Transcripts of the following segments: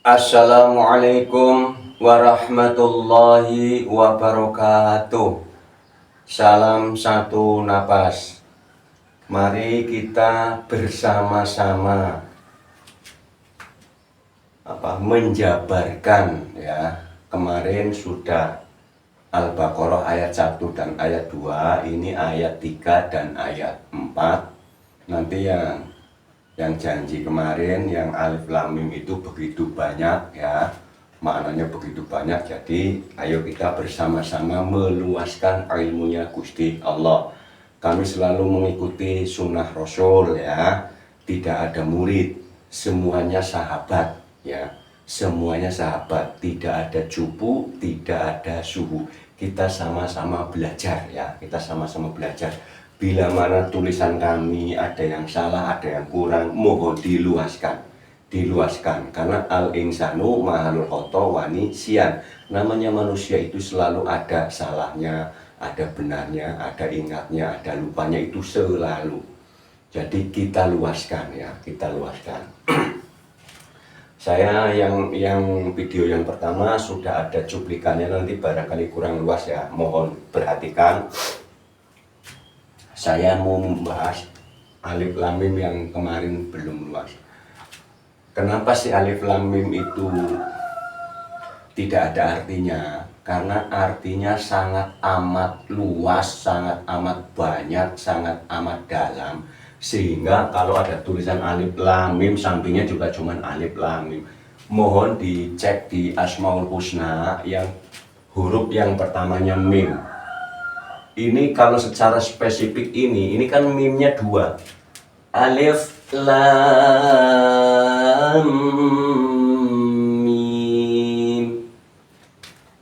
Assalamualaikum warahmatullahi wabarakatuh. Salam satu napas. Mari kita bersama-sama menjabarkan ya. Kemarin sudah Al-Baqarah ayat 1 dan ayat 2, ini ayat 3 dan ayat 4. Nanti yang janji kemarin yang alif lam mim itu begitu banyak ya, maknanya begitu banyak. Jadi ayo kita bersama-sama meluaskan ilmunya Gusti Allah. Kami selalu mengikuti sunnah Rasul ya, tidak ada murid, semuanya sahabat ya, semuanya sahabat, tidak ada cupu, tidak ada suhu. Kita sama-sama belajar ya, kita sama-sama belajar. Bila mana tulisan kami ada yang salah, ada yang kurang, mohon diluaskan. Karena al-insanu mahalul khoto wani sian. Namanya manusia itu selalu ada salahnya, ada benarnya, ada ingatnya, ada lupanya, itu selalu. Jadi kita luaskan ya, kita luaskan. Saya yang video yang pertama sudah ada cuplikannya, nanti barangkali kurang luas ya, mohon perhatikan. Saya mau membahas alif lam mim yang kemarin belum luas. Kenapa sih alif lam mim itu tidak ada artinya? Karena artinya sangat amat luas, sangat amat banyak, sangat amat dalam. Sehingga kalau ada tulisan alif lam mim, sampingnya juga cuman alif lam mim. Mohon dicek di Asmaul Husna yang huruf yang pertamanya mim. Ini kalau secara spesifik ini kan mimnya 2. Alif lam mim.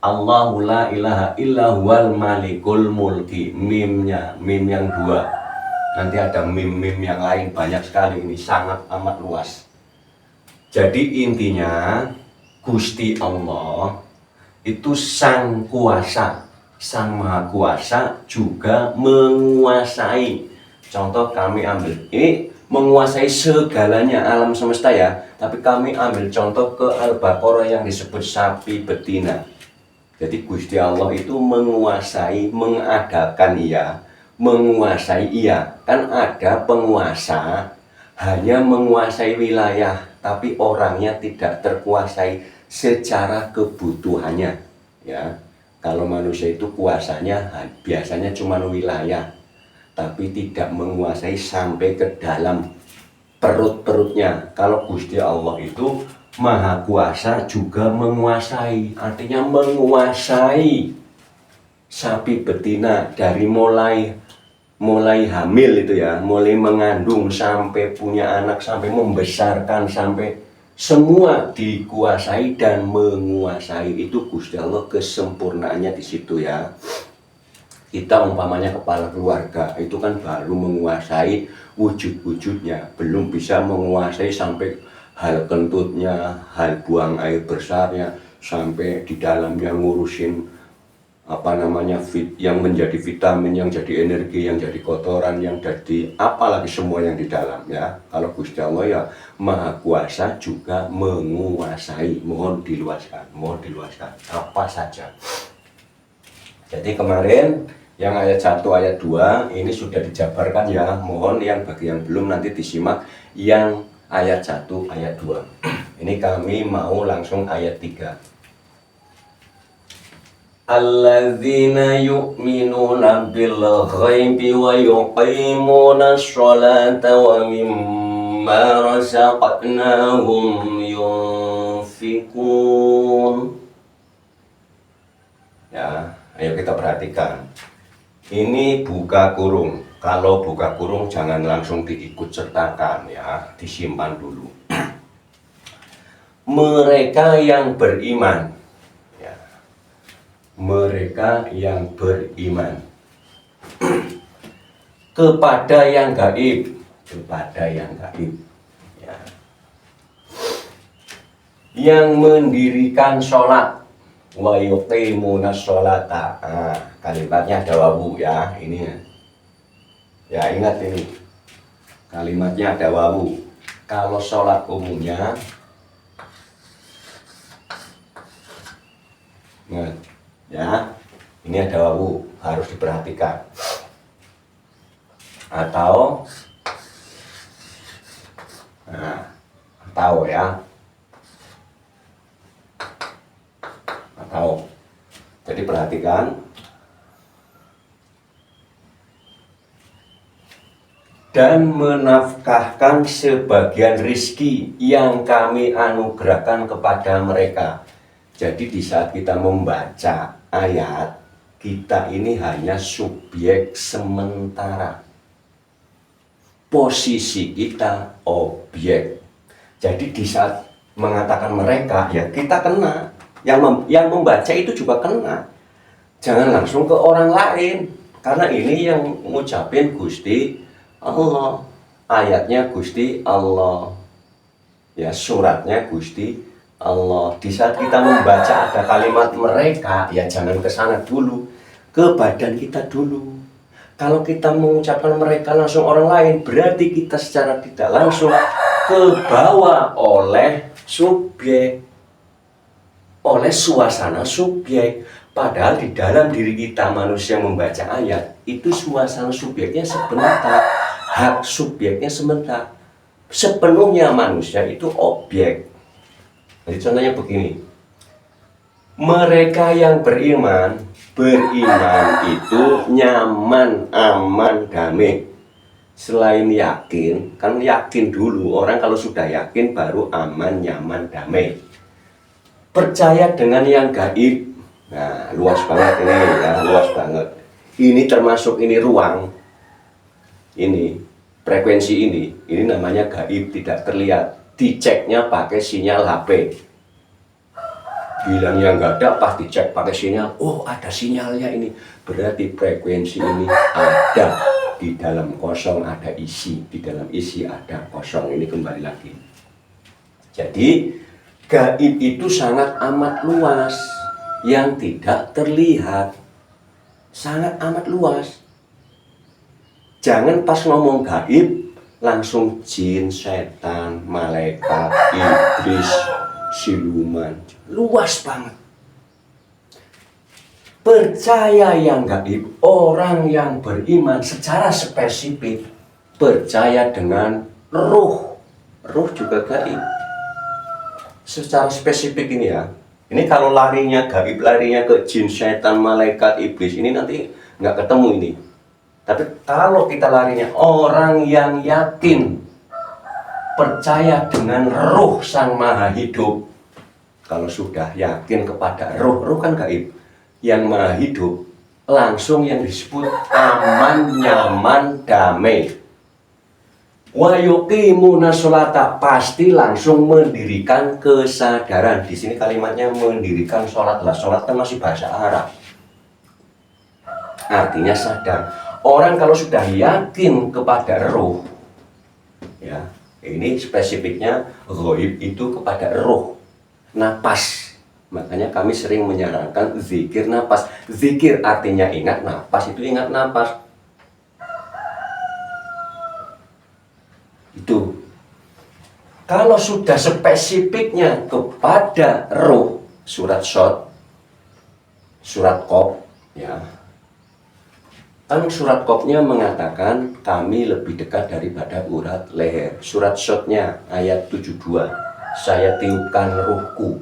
Allahu la ilaha illa huwal malikul mulki. Mimnya, mim yang 2. Nanti ada mim-mim yang lain banyak sekali, ini sangat amat luas. Jadi intinya Gusti Allah itu sang kuasa, sang maha kuasa, juga menguasai. Contoh kami ambil ini menguasai segalanya alam semesta ya, tapi kami ambil contoh ke Al-Baqarah yang disebut sapi betina. Jadi Gusti Allah itu menguasai, mengadakan iya, menguasai iya. Kan ada penguasa hanya menguasai wilayah, tapi orangnya tidak terkuasai secara kebutuhannya ya. Kalau manusia itu kuasanya biasanya cuma wilayah, tapi tidak menguasai sampai ke dalam perut-perutnya. Kalau Gusti Allah itu maha kuasa juga menguasai, artinya menguasai sapi betina dari mulai hamil itu ya, mulai mengandung sampai punya anak, sampai membesarkan, sampai semua dikuasai dan menguasai. Itu Gusti Allah, kesempurnaannya di situ ya. Kita umpamanya kepala keluarga itu kan baru menguasai wujud-wujudnya, belum bisa menguasai sampai hal kentutnya, hal buang air besarnya, sampai di dalamnya ngurusin yang menjadi vitamin, yang jadi energi, yang jadi kotoran, yang jadi apalagi semua yang di dalam ya. Kalau Gusti Allah ya maha kuasa juga menguasai. Mohon diluaskan apa saja. Jadi kemarin yang ayat 1 ayat 2 ini sudah dijabarkan ya. Mohon yang bagi yang belum nanti disimak yang ayat 1 ayat 2. Ini kami mau langsung ayat 3. Alladzina yu'minuna bil ghaibi wa yuqimuna sholata wa mimma razaqnahum yunfikun. Ya, ayo kita perhatikan. Ini buka kurung. Kalau buka kurung jangan langsung diikut sertakan ya, disimpan dulu. Mereka yang beriman. Mereka yang beriman kepada yang gaib, ya. Yang mendirikan sholat, wa yuqimuna sholata. Kalimatnya ada wawu ya, ini ya, ingat ini kalimatnya ada wawu. Kalau sholat umumnya Ingat, ya, ini ada wawu, harus diperhatikan. Atau, nah, atau ya, atau. Jadi perhatikan. Dan menafkahkan sebagian rizki yang kami anugerahkan kepada mereka. Jadi di saat kita membaca ayat, kita ini hanya subjek sementara. Posisi kita objek. Jadi di saat mengatakan mereka, ya kita kena. Yang membaca itu juga kena. Jangan langsung ke orang lain. Karena ini yang ngucapin Gusti Allah, ayatnya Gusti Allah, ya suratnya Gusti Allah. Di saat kita membaca ada kalimat mereka, ya jangan ke sana dulu, ke badan kita dulu. Kalau kita mengucapkan mereka langsung orang lain, berarti kita secara tidak langsung kebawa oleh subjek, oleh suasana subjek. Padahal di dalam diri kita manusia membaca ayat, itu suasana subjeknya sebentar. Hak subjeknya sementara. Sepenuhnya manusia itu objek. Jadi contohnya begini. Mereka yang beriman itu nyaman, aman, damai. Selain yakin, kan yakin dulu. Orang kalau sudah yakin baru aman, nyaman, damai. Percaya dengan yang gaib. Nah, luas banget ini ya, luas banget. Ini termasuk ini ruang. Ini frekuensi ini namanya gaib, tidak terlihat. Diceknya pakai sinyal HP. Bilangnya nggak ada, pas dicek pakai sinyal, oh ada sinyalnya ini. Berarti frekuensi ini ada. Di dalam kosong ada isi, di dalam isi ada kosong. Ini kembali lagi. Jadi gaib itu sangat amat luas, yang tidak terlihat. Sangat amat luas. Jangan pas ngomong gaib langsung jin, setan, malaikat, iblis, siluman. Luas banget. Percaya yang gaib, orang yang beriman secara spesifik percaya dengan ruh. Ruh juga gaib. Secara spesifik ini ya. Ini kalau larinya gaib, larinya ke jin, setan, malaikat, iblis, ini nanti nggak ketemu ini. Tapi kalau kita larinya orang yang yakin, percaya dengan ruh Sang Maha Hidup. Kalau sudah yakin kepada ruh kan gaib, yang Maha Hidup, langsung yang disebut aman, nyaman, damai. Wa yuqimuna sholata, pasti langsung mendirikan kesadaran. Di sini kalimatnya mendirikan sholat lah. Sholat kan masih bahasa Arab. Artinya sadar. Orang kalau sudah yakin kepada ruh, ya, ini spesifiknya ghaib itu kepada ruh, napas. Makanya kami sering menyarankan zikir napas. Zikir artinya ingat napas, itu ingat napas. Itu. Kalau sudah spesifiknya kepada ruh, surat Shad, surat Qaf, ya. Kan surat Qafnya mengatakan kami lebih dekat daripada urat leher. Surat Shadnya ayat 72, saya tiupkan ruhku.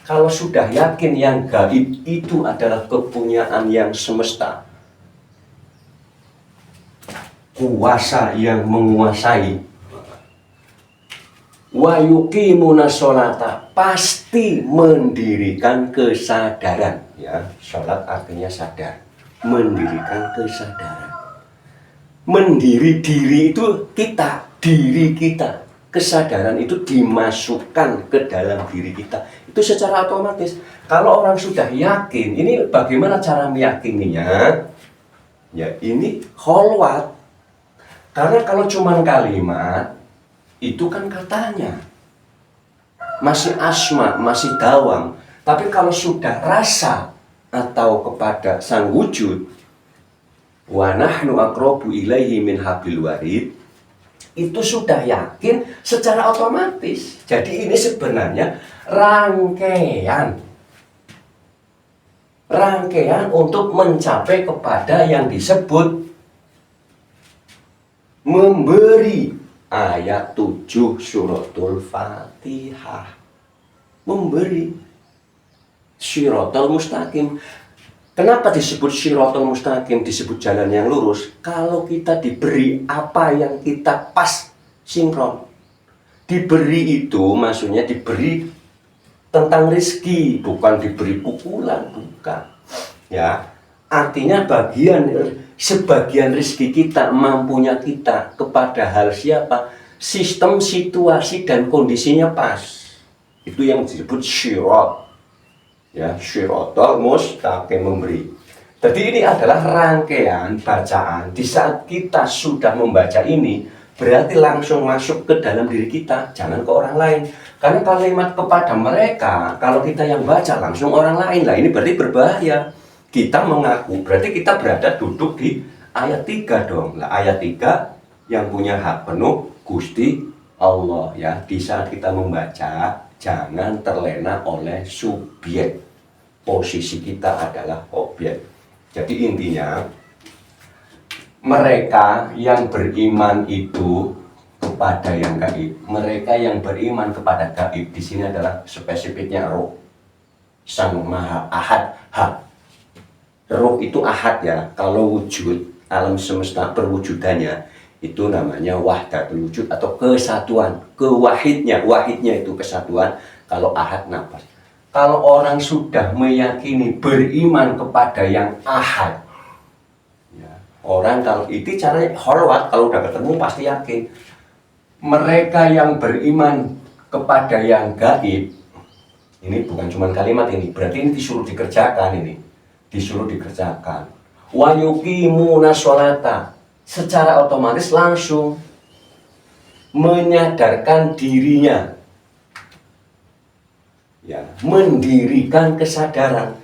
Kalau sudah yakin yang gaib itu adalah kepunyaan yang semesta, kuasa yang menguasai, wa yuqimuna sholata, pasti mendirikan kesadaran. Ya, sholat artinya sadar. Mendirikan kesadaran. Mendiri diri itu kita, diri kita. Kesadaran itu dimasukkan ke dalam diri kita. Itu secara otomatis. Kalau orang sudah yakin, ini bagaimana cara meyakininya? Ya ini kholwat. Karena kalau cuma kalimat, itu kan katanya. Masih asma, masih dawam. Tapi kalau sudah rasa, atau kepada sang wujud, wa nahnu aqrabu ilaihi min hablil warid, itu sudah yakin secara otomatis. Jadi ini sebenarnya rangkaian rangkaian untuk mencapai kepada yang disebut memberi. Ayat 7 suratul Fatihah. Memberi. Syiratal mustaqim. Kenapa disebut syiratal mustaqim, disebut jalan yang lurus? Kalau kita diberi apa yang kita pas sinkron. Diberi itu maksudnya diberi tentang rezeki, bukan diberi pukulan, bukan. Ya, artinya sebagian rezeki kita, mampunya kita kepada hal siapa? Sistem, situasi dan kondisinya pas. Itu yang disebut syirat. Ya, syiratal mustaqim, memberi. Jadi ini adalah rangkaian bacaan. Di saat kita sudah membaca ini, berarti langsung masuk ke dalam diri kita, jangan ke orang lain. Karena kalimat kepada mereka, kalau kita yang baca langsung orang lain, lah ini berarti berbahaya. Kita mengaku, berarti kita berada duduk di ayat 3 dong. Lah ayat 3 yang punya hak penuh Gusti Allah, ya. Di saat kita membaca, jangan terlena oleh subjek. Posisi kita adalah objek. Jadi intinya, mereka yang beriman itu kepada yang gaib. Mereka yang beriman kepada gaib di sini adalah spesifiknya roh. Sang Maha Ahad. Roh itu ahad, ya. Kalau wujud, alam semesta perwujudannya itu namanya wahdatul wujud atau kesatuan. Wahidnya itu kesatuan. Kalau ahad nafas. Kalau orang sudah meyakini beriman kepada yang ahad, ya, orang kalau itu caranya holwat, kalau udah ketemu pasti yakin. Mereka yang beriman kepada yang gaib, ini bukan cuma kalimat ini, berarti ini disuruh dikerjakan ini. Disuruh dikerjakan. Wa yuqimuna sholata, secara otomatis langsung menyadarkan dirinya. Ya, mendirikan kesadaran,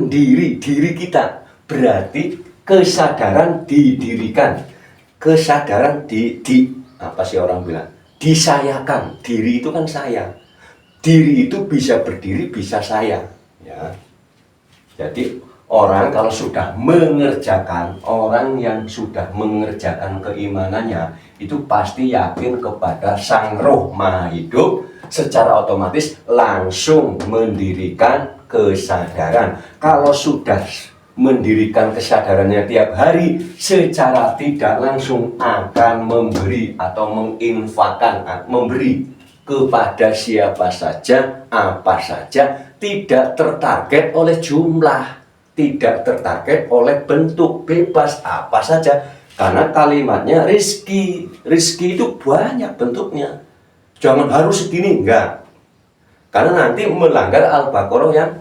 diri kita, berarti kesadaran didirikan, kesadaran apa sih orang bilang, disayakan. Diri itu kan saya, diri itu bisa berdiri, bisa saya, ya. Jadi orang kalau sudah mengerjakan, orang yang sudah mengerjakan keimanannya itu pasti yakin kepada Sang Roh Maha Hidup. Secara otomatis langsung mendirikan kesadaran. Kalau sudah mendirikan kesadarannya tiap hari, secara tidak langsung akan memberi atau menginfakkan, memberi kepada siapa saja, apa saja, tidak tertarget oleh jumlah, tidak tertarget oleh bentuk, bebas apa saja. Karena kalimatnya rizki, rizki itu banyak bentuknya. Jangan harus segini, enggak. Karena nanti melanggar Al-Baqarah yang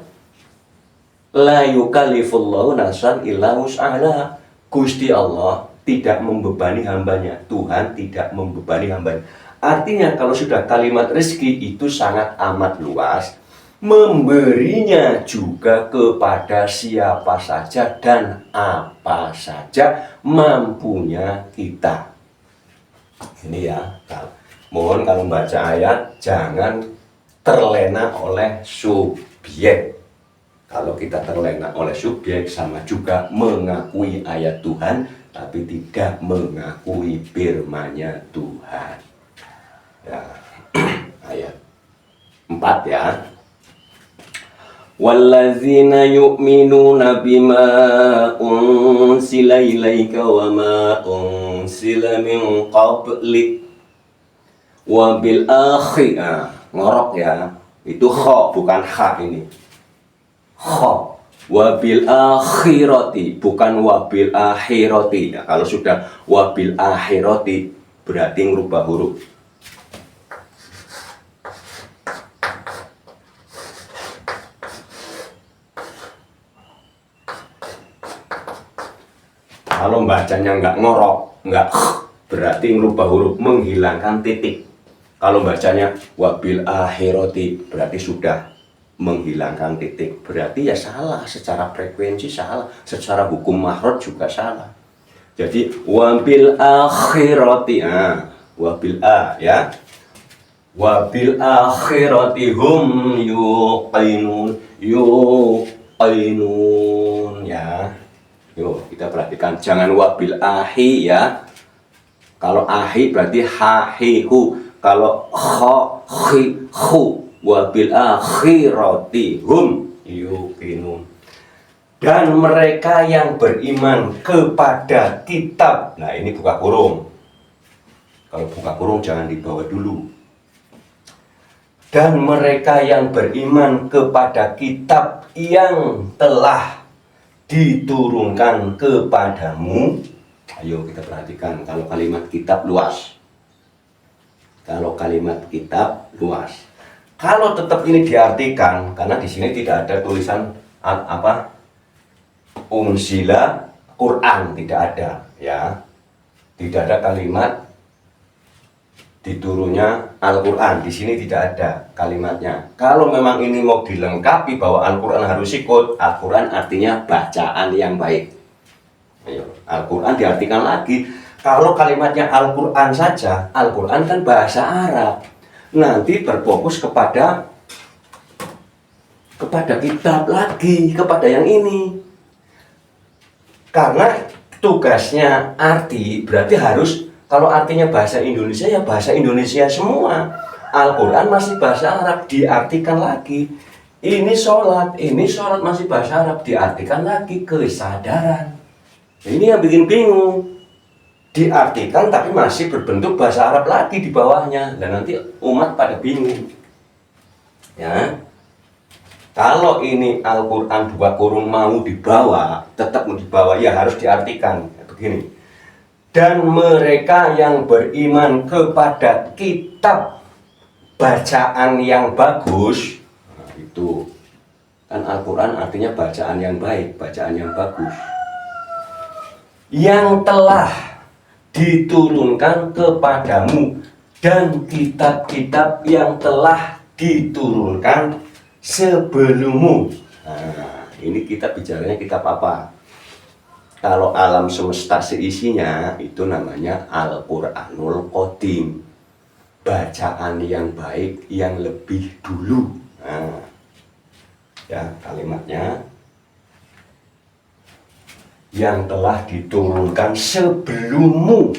la yukallifullahu nafsan illa wus'aha. Gusti Allah tidak membebani hambanya. Tuhan tidak membebani hambanya. Artinya kalau sudah kalimat rezeki itu sangat amat luas. Memberinya juga kepada siapa saja dan apa saja mampunya kita. Ini ya, mohon kalau membaca ayat jangan terlena oleh subjek. Kalau kita terlena oleh subjek sama juga mengakui ayat Tuhan tapi tidak mengakui firman-Nya Tuhan. Ya. Ayat 4 ya. Wallazina yu'minuna bima unsila ilaika wa ma unsila min qablik wabil akhirah, ngorok ya, itu kho bukan kha ini, kho. Wabil akhirati bukan wabil akhirati. Ya, kalau sudah wabil akhirati berarti ngerubah huruf. Kalau bacanya nggak ngorok, nggak berarti ngerubah huruf, menghilangkan titik. Kalau bacanya wabil akhirati berarti sudah menghilangkan titik. Berarti ya salah, secara frekuensi salah, secara hukum makhraj juga salah. Jadi wabil akhirati, wabil a ya. Wabil akhirati hum yuqinun, ainun ya. Yuk kita perhatikan, jangan wabil ahi ya. Kalau ahi berarti ha hi hu. Kalau kha khi hu, wabil akhirati hum yuqinun. Dan mereka yang beriman kepada kitab. Nah ini buka kurung. Kalau buka kurung jangan dibawa dulu. Dan mereka yang beriman kepada kitab yang telah diturunkan kepadamu. Ayo kita perhatikan, kalau kalimat kitab luas. Kalau kalimat kitab luas. Kalau tetap ini diartikan, karena di sini tidak ada tulisan unzila Quran, tidak ada ya. Tidak ada kalimat diturunnya Al-Quran, di sini tidak ada kalimatnya. Kalau memang ini mau dilengkapi bahwa Al-Quran harus ikut, Al-Quran artinya bacaan yang baik. Al-Quran diartikan lagi. Kalau kalimatnya Al-Quran saja, Al-Quran kan bahasa Arab, nanti berfokus kepada kitab lagi, kepada yang ini. Karena tugasnya arti berarti harus, kalau artinya bahasa Indonesia ya bahasa Indonesia semua. Al-Quran masih bahasa Arab, diartikan lagi. Ini sholat masih bahasa Arab, diartikan lagi kesadaran. Ini yang bikin bingung. Diartikan tapi masih berbentuk bahasa Arab lagi di bawahnya. Dan nanti umat pada bingung. Ya. Kalau ini Al-Quran buka kurung mau dibawa, tetap mau dibawa, ya harus diartikan. Begini. Dan mereka yang beriman kepada kitab bacaan yang bagus, nah, itu kan Al-Quran artinya bacaan yang baik, bacaan yang bagus, yang telah diturunkan kepadamu, dan kitab-kitab yang telah diturunkan sebelummu. Nah, ini kita bicaranya kitab apa? Kalau alam semesta seisinya itu namanya Al-Quranul Qadim, bacaan yang baik yang lebih dulu. Nah, ya kalimatnya yang telah diturunkan sebelummu.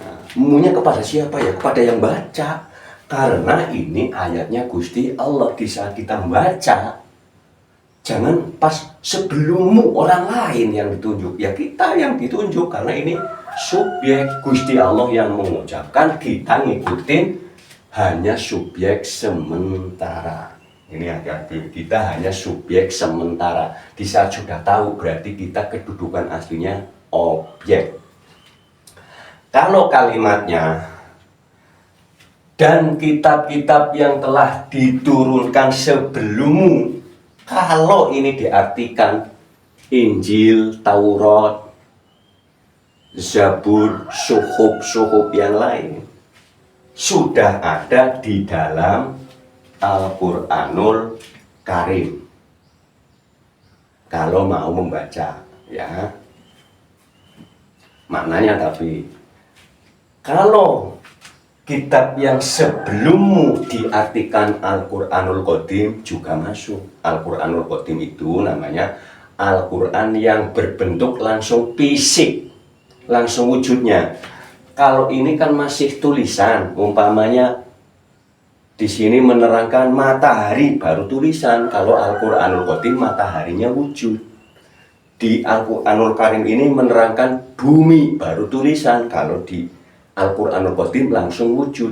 Nah, munya kepada siapa ya? Kepada yang baca. Karena ini ayatnya Gusti Allah, di saat kita membaca, jangan pas sebelummu orang lain yang ditunjuk, ya kita yang ditunjuk, karena ini subjek Gusti Allah yang mengucapkan, kita ngikutin hanya subjek sementara. Ini hati-hati, kita hanya subjek sementara. Di saat sudah tahu berarti kita kedudukan aslinya objek. Kalau kalimatnya dan kitab-kitab yang telah diturunkan sebelummu, kalau ini diartikan Injil, Taurat, Zabur, suhuf yang lain, sudah ada di dalam Al-Quranul Karim. Kalau mau membaca, ya. Maknanya tapi, kalau kitab yang sebelummu diartikan Al-Quranul Qadim juga masuk. Al-Quranul Qadim itu namanya Al-Quran yang berbentuk langsung fisik, langsung wujudnya. Kalau ini kan masih tulisan, umpamanya di sini menerangkan matahari baru tulisan. Kalau Al-Quranul Qadim mataharinya wujud. Di Al-Quranul Karim ini menerangkan bumi baru tulisan. Kalau di Al-Quranul Qadim langsung wujud.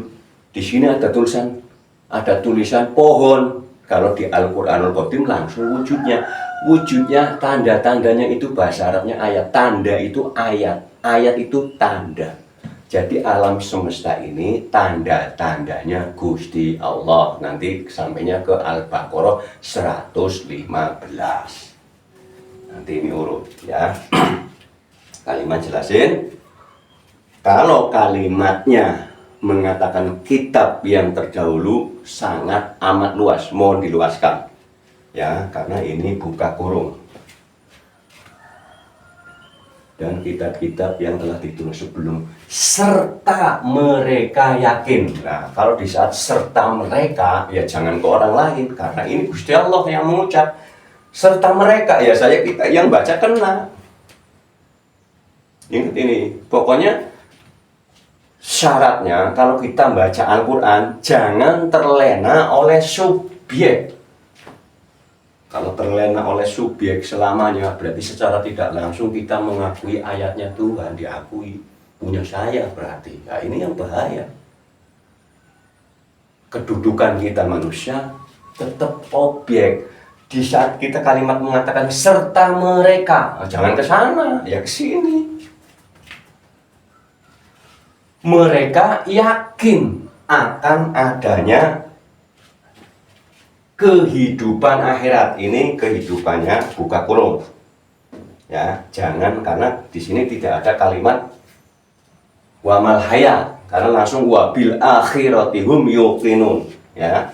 Di sini ada tulisan pohon. Kalau di Al-Quranul Qadim langsung wujudnya. Wujudnya, tanda-tandanya itu bahasa Arabnya ayat. Tanda itu ayat. Ayat itu tanda. Jadi alam semesta ini tanda-tandanya Gusti Allah. Nanti sampainya ke Al-Baqarah 115. Nanti ini urut ya. Kalimat jelasin. Kalau kalimatnya mengatakan kitab yang terdahulu, sangat amat luas, mohon diluaskan ya, karena ini buka kurung. Dan kitab-kitab yang telah diturunkan sebelum, serta mereka yakin. Nah, kalau di saat serta mereka, ya jangan ke orang lain, karena ini Gusti Allah yang mengucap. serta mereka, ya kita yang baca kena. Ingat ini, pokoknya syaratnya kalau kita baca Al-Quran jangan terlena oleh subjek. Kalau terlena oleh subjek selamanya berarti secara tidak langsung kita mengakui ayatnya Tuhan, diakui punya saya berarti. Nah, ini yang bahaya. Kedudukan kita manusia tetap objek. Di saat kita kalimat mengatakan serta mereka, jangan ke sana, ya ke sini. Mereka yakin akan adanya kehidupan akhirat. Ini kehidupannya buka kurung. Ya, jangan, karena di sini tidak ada kalimat wamal haya, karena langsung wabil akhiratihum yuqinun, ya.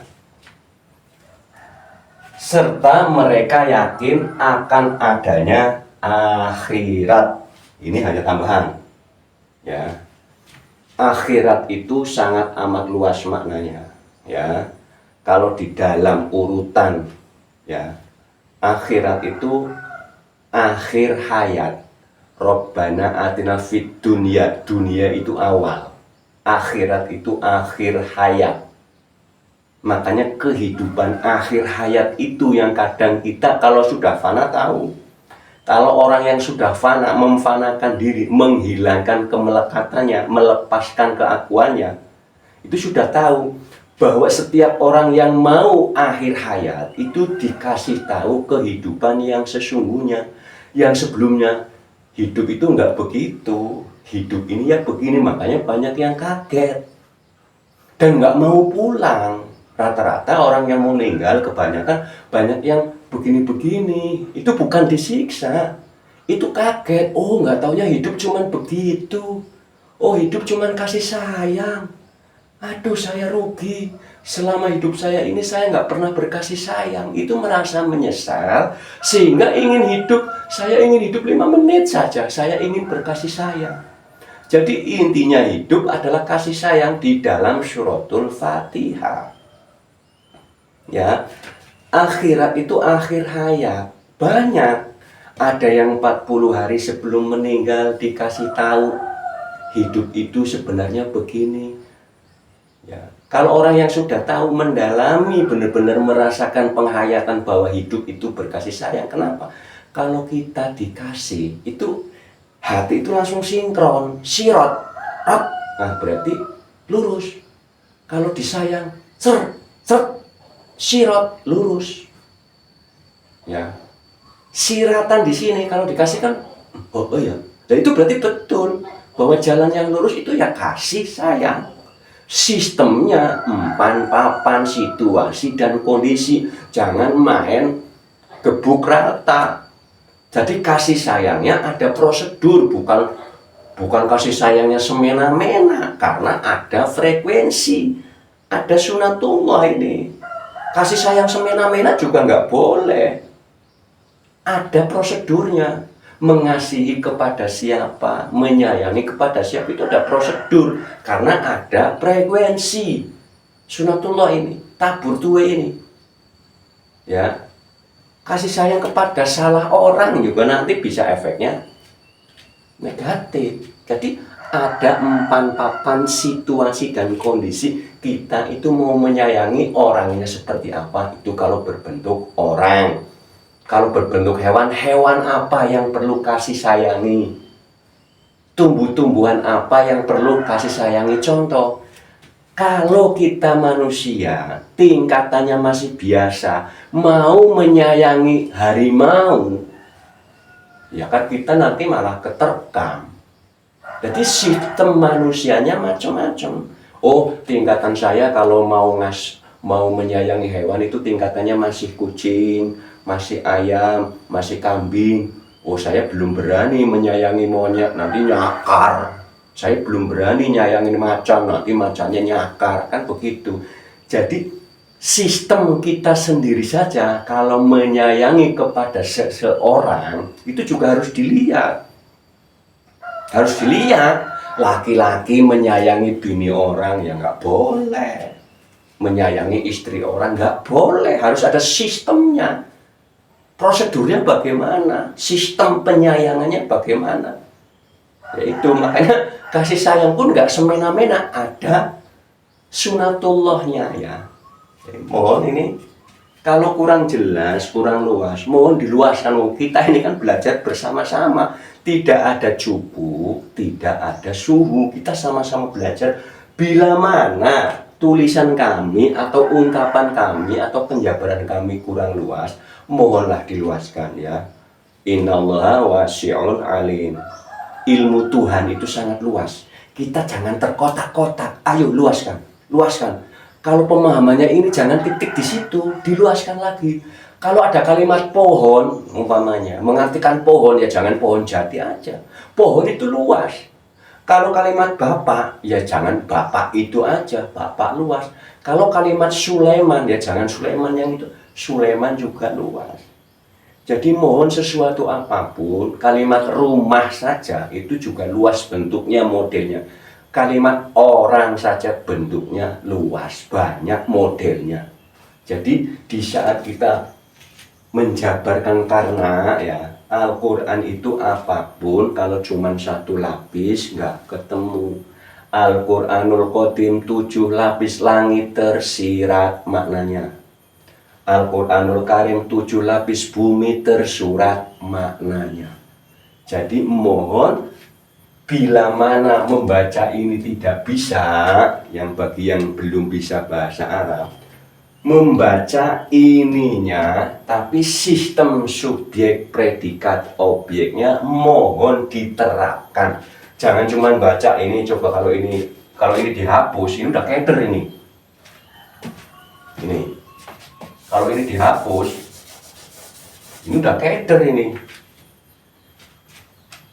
Serta mereka yakin akan adanya akhirat. Ini hanya tambahan, ya. Akhirat itu sangat amat luas maknanya, ya. Kalau di dalam urutan, ya, akhirat itu akhir hayat. Rabbana atina fid dunya, dunia itu awal, akhirat itu akhir hayat. Makanya kehidupan akhir hayat itu yang kadang kita kalau sudah fana tahu. Kalau orang yang sudah fana, memfanakan diri, menghilangkan kemelekatannya, melepaskan keakuannya, itu sudah tahu bahwa setiap orang yang mau akhir hayat itu dikasih tahu kehidupan yang sesungguhnya. Yang sebelumnya hidup itu enggak begitu, hidup ini ya begini, makanya banyak yang kaget dan enggak mau pulang. Rata-rata orang yang mau meninggal kebanyakan banyak yang begini-begini, itu bukan disiksa, itu kaget. Oh, nggak taunya hidup cuman begitu. Oh, hidup cuman kasih sayang. Aduh, saya rugi. Selama hidup saya ini saya nggak pernah berkasih sayang. Itu merasa menyesal sehingga ingin hidup. Saya ingin hidup 5 menit saja. Saya ingin berkasih sayang. Jadi intinya hidup adalah kasih sayang di dalam suratul Fatihah. Ya, akhirat itu akhir hayat. Banyak. Ada yang 40 hari sebelum meninggal dikasih tahu hidup itu sebenarnya begini. Ya, kalau orang yang sudah tahu, mendalami, benar-benar merasakan penghayatan bahwa hidup itu berkasih sayang. Kenapa? Kalau kita dikasih, itu hati itu langsung sinkron, sirot, nah berarti lurus. Kalau disayang, sirot, lurus. Ya, siratan di sini kalau dikasih kan, oh ya, dan itu berarti betul bahwa jalan yang lurus itu ya kasih sayang. Sistemnya empan papan situasi dan kondisi, jangan main gebuk rata. Jadi kasih sayangnya ada prosedur, bukan kasih sayangnya semena-mena, karena ada frekuensi, ada sunatullah ini. Kasih sayang semena-mena juga nggak boleh. Ada prosedurnya. Mengasihi kepada siapa, menyayangi kepada siapa, itu ada prosedur. Karena ada frekuensi. Sunatullah ini, tabur tuwe ini. Ya. Kasih sayang kepada salah orang juga nanti bisa efeknya negatif. Jadi ada empan papan situasi dan kondisi kita itu mau menyayangi orangnya seperti apa. Itu kalau berbentuk orang. Kalau berbentuk hewan, hewan apa yang perlu kasih sayangi? Tumbuh-tumbuhan apa yang perlu kasih sayangi? Contoh, kalau kita manusia tingkatannya masih biasa, mau menyayangi harimau, ya kan kita nanti malah keterkam. Jadi sistem manusianya macam-macam. Oh, tingkatan saya kalau mau menyayangi hewan itu tingkatannya masih kucing, masih ayam, masih kambing. Oh, saya belum berani menyayangi monyet, nanti nyakar. Saya belum berani nyayangin macan, nanti macannya nyakar. Kan begitu. Jadi sistem kita sendiri saja kalau menyayangi kepada seseorang itu juga harus dilihat. Harus dilihat. Laki-laki menyayangi bini orang ya nggak boleh. Menyayangi istri orang nggak boleh. Harus ada sistemnya. prosedurnya bagaimana, sistem penyayangannya bagaimana. Yaitu makanya kasih sayang pun nggak semena-mena, ada sunatullahnya ya. Mohon ini kalau kurang jelas, kurang luas, mohon diluaskan. Kita ini kan belajar bersama-sama, tidak ada cupu, tidak ada suhu, kita sama-sama belajar. Bila mana tulisan kami atau ungkapan kami atau penjabaran kami kurang luas, mohonlah diluaskan ya. Innallaha wasi'un alim. Ilmu Tuhan itu sangat luas. Kita jangan terkotak-kotak. Ayo luaskan, luaskan. Kalau pemahamannya ini jangan titik di situ, diluaskan lagi. Kalau ada kalimat pohon, umpamanya mengartikan pohon ya jangan pohon jati aja. Pohon itu luas. Kalau kalimat bapak, ya jangan bapak itu aja, bapak luas. Kalau kalimat Sulaiman, ya jangan Sulaiman yang itu, Sulaiman juga luas. Jadi mohon sesuatu apapun, kalimat rumah saja itu juga luas bentuknya, modelnya. Kalimat orang saja bentuknya luas, banyak modelnya. Jadi di saat kita menjabarkan, karena ya Al-Quran itu apapun kalau cuma satu lapis nggak ketemu. Al-Quranul Qadim 7 lapis langit tersirat maknanya. Al-Quranul Karim 7 lapis bumi tersurat maknanya. Jadi mohon bila mana membaca ini tidak bisa, yang bagi yang belum bisa bahasa Arab, membaca ininya tapi sistem subjek predikat objeknya mohon diterapkan. Jangan cuma baca ini, coba kalau ini dihapus, ini udah keder ini. Ini kalau ini dihapus, ini udah keder ini.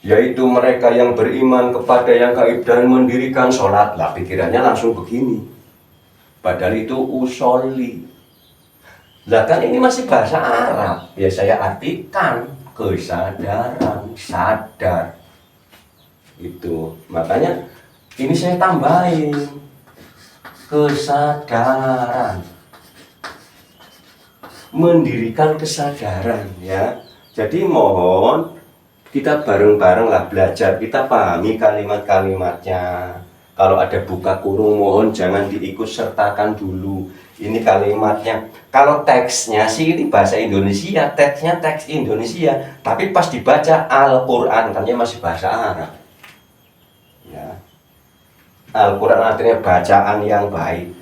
Yaitu mereka yang beriman kepada yang gaib dan mendirikan sholat. Lah pikirannya langsung begini. Padahal itu usolli. Lah kan ini masih bahasa Arab. Ya saya artikan kesadaran, sadar. Itu. Makanya ini saya tambahin kesadaran. Mendirikan kesadaran ya. Jadi mohon kita bareng-bareng lah belajar, kita pahami kalimat-kalimatnya. Kalau ada buka kurung mohon jangan diikut sertakan dulu. Ini kalimatnya. Kalau teksnya sih ini bahasa Indonesia, teksnya teks Indonesia, tapi pas dibaca Al-Quran katanya masih bahasa Arab. Ya. Al-Quran artinya bacaan yang baik,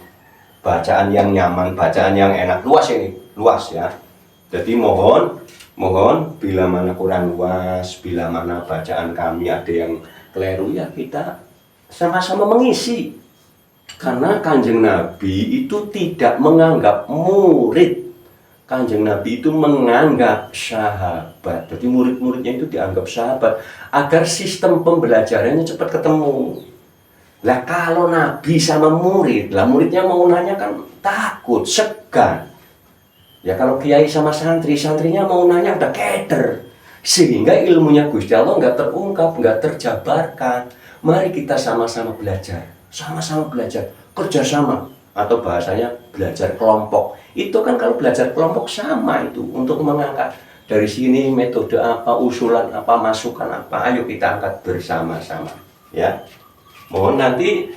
bacaan yang nyaman, bacaan yang enak. Luas ini, luas ya. Jadi mohon bila mana kurang luas, bila mana bacaan kami ada yang keliru, ya kita sama-sama mengisi. Karena Kanjeng Nabi itu tidak menganggap murid, Kanjeng Nabi itu menganggap sahabat. Jadi murid-muridnya itu dianggap sahabat agar sistem pembelajarannya cepat ketemu. Lah kalau Nabi sama murid, lah muridnya mau nanya kan takut, segan. Ya kalau kiai sama santri, santrinya mau nanya udah keder. Sehingga ilmunya Gusti Allah nggak terungkap, nggak terjabarkan. Mari kita sama-sama belajar, kerjasama. Atau bahasanya belajar kelompok. Itu kan kalau belajar kelompok sama itu. Untuk mengangkat dari sini metode apa, usulan apa, masukan apa. Ayo kita angkat bersama-sama. Ya, mohon nanti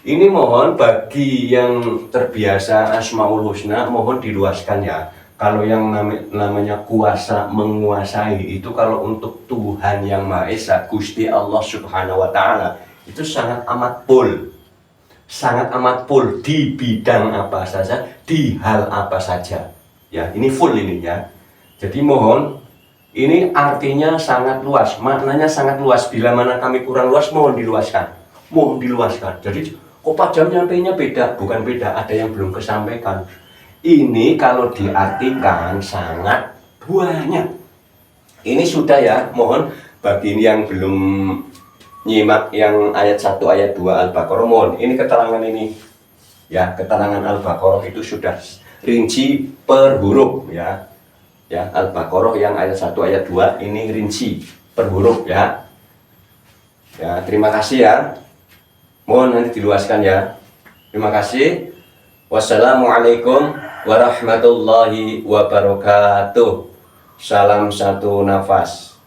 ini mohon bagi yang terbiasa Asmaul Husna, mohon diluaskan ya. Kalau yang namanya kuasa menguasai itu kalau untuk Tuhan yang Maha Esa, Gusti Allah Subhanahu wa Ta'ala, itu sangat amat full di bidang apa saja, di hal apa saja. Ya, ini full ini ya. Jadi mohon, ini artinya sangat luas, maknanya sangat luas. Bila mana kami kurang luas, mohon diluaskan. Jadi kok Pak Jam nyampainya beda? Bukan beda, ada yang belum kesampaikan. Ini kalau diartikan sangat banyak. Ini sudah ya, mohon bagi yang belum nyimak yang ayat 1, ayat 2 Al-Baqarah, mohon ini keterangan ini. Ya, keterangan Al-Baqarah itu sudah rinci per huruf ya. Ya, Al-Baqarah yang ayat 1, ayat 2 ini rinci per huruf ya. Ya, terima kasih ya. Mohon nanti diluaskan ya. Terima kasih. Wassalamualaikum warahmatullahi wabarakatuh. salam satu nafas.